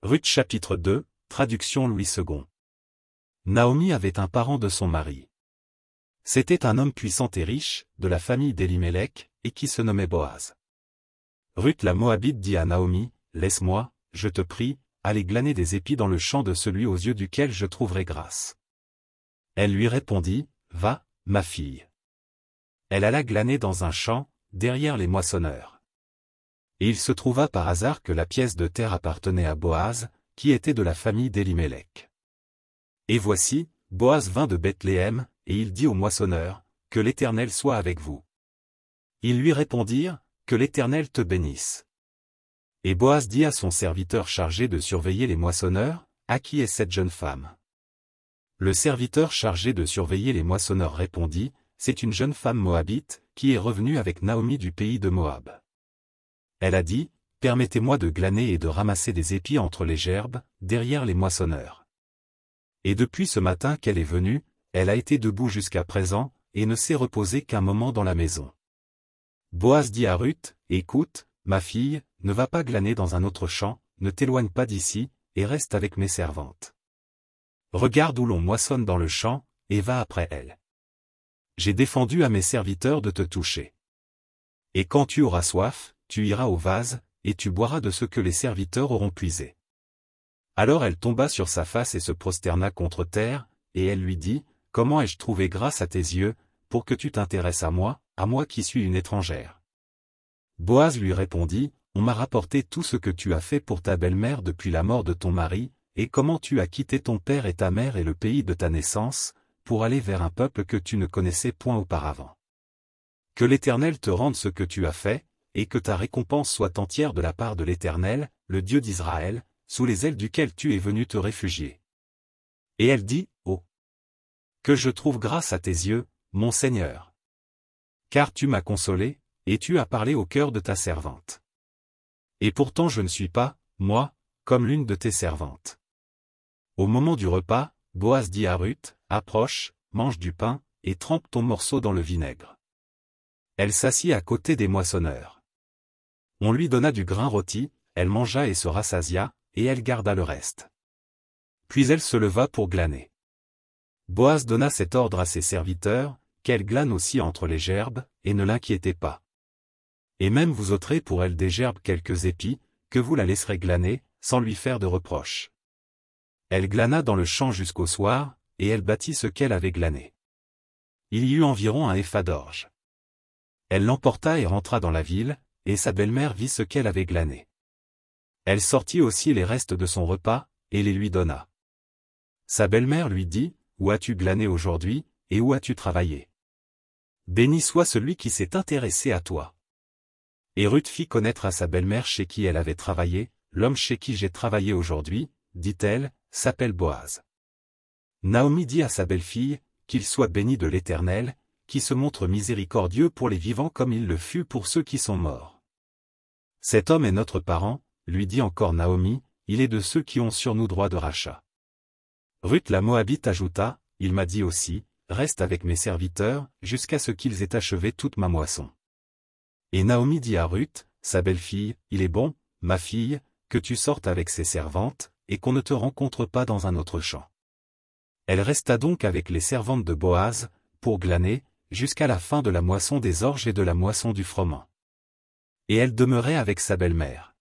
Ruth chapitre 2, traduction Louis II. Naomi avait un parent de son mari. C'était un homme puissant et riche, de la famille d'Élimélec, et qui se nommait Boaz. Ruth la Moabite dit à Naomi, « Laisse-moi, je te prie, aller glaner des épis dans le champ de celui aux yeux duquel je trouverai grâce. » Elle lui répondit, « Va, ma fille. » Elle alla glaner dans un champ, derrière les moissonneurs. Et il se trouva par hasard que la pièce de terre appartenait à Boaz, qui était de la famille d'Élimélec. Et voici, Boaz vint de Bethléem, et il dit aux moissonneurs, « Que l'Éternel soit avec vous. » Ils lui répondirent, « Que l'Éternel te bénisse. » Et Boaz dit à son serviteur chargé de surveiller les moissonneurs, « À qui est cette jeune femme ?» Le serviteur chargé de surveiller les moissonneurs répondit, « C'est une jeune femme moabite, qui est revenue avec Naomi du pays de Moab. Elle a dit, « Permettez-moi de glaner et de ramasser des épis entre les gerbes, derrière les moissonneurs. » Et depuis ce matin qu'elle est venue, elle a été debout jusqu'à présent, et ne s'est reposée qu'un moment dans la maison. Boaz dit à Ruth, « Écoute, ma fille, ne va pas glaner dans un autre champ, ne t'éloigne pas d'ici, et reste avec mes servantes. Regarde où l'on moissonne dans le champ, et va après elles. J'ai défendu à mes serviteurs de te toucher. Et quand tu auras soif, tu iras au vase, et tu boiras de ce que les serviteurs auront puisé. » Alors elle tomba sur sa face et se prosterna contre terre, et elle lui dit, « Comment ai-je trouvé grâce à tes yeux, pour que tu t'intéresses à moi qui suis une étrangère ?» Boaz lui répondit, « On m'a rapporté tout ce que tu as fait pour ta belle-mère depuis la mort de ton mari, et comment tu as quitté ton père et ta mère et le pays de ta naissance, pour aller vers un peuple que tu ne connaissais point auparavant. Que l'Éternel te rende ce que tu as fait, et que ta récompense soit entière de la part de l'Éternel, le Dieu d'Israël, sous les ailes duquel tu es venu te réfugier. » Et elle dit, « Oh! Que je trouve grâce à tes yeux, mon Seigneur. Car tu m'as consolé, et tu as parlé au cœur de ta servante. Et pourtant je ne suis pas, moi, comme l'une de tes servantes. » Au moment du repas, Boaz dit à Ruth, « Approche, mange du pain, et trempe ton morceau dans le vinaigre. » Elle s'assit à côté des moissonneurs. On lui donna du grain rôti, elle mangea et se rassasia, et elle garda le reste. Puis elle se leva pour glaner. Boaz donna cet ordre à ses serviteurs, qu'elle glane aussi entre les gerbes, et ne l'inquiétez pas. Et même vous ôterez pour elle des gerbes quelques épis, que vous la laisserez glaner, sans lui faire de reproche. Elle glana dans le champ jusqu'au soir, et elle bâtit ce qu'elle avait glané. Il y eut environ un épha d'orge. Elle l'emporta et rentra dans la ville, et sa belle-mère vit ce qu'elle avait glané. Elle sortit aussi les restes de son repas, et les lui donna. Sa belle-mère lui dit, « Où as-tu glané aujourd'hui, et où as-tu travaillé? Béni soit celui qui s'est intéressé à toi. » Et Ruth fit connaître à sa belle-mère chez qui elle avait travaillé, « L'homme chez qui j'ai travaillé aujourd'hui, dit-elle, s'appelle Boaz. » Naomi dit à sa belle-fille, « Qu'il soit béni de l'Éternel, qui se montre miséricordieux pour les vivants comme il le fut pour ceux qui sont morts. Cet homme est notre parent, lui dit encore Naomi, il est de ceux qui ont sur nous droit de rachat. » Ruth la Moabite ajouta, « Il m'a dit aussi, reste avec mes serviteurs, jusqu'à ce qu'ils aient achevé toute ma moisson. » Et Naomi dit à Ruth, sa belle-fille, « Il est bon, ma fille, que tu sortes avec ses servantes, et qu'on ne te rencontre pas dans un autre champ. » Elle resta donc avec les servantes de Boaz, pour glaner, jusqu'à la fin de la moisson des orges et de la moisson du froment. Et elle demeurait avec sa belle-mère.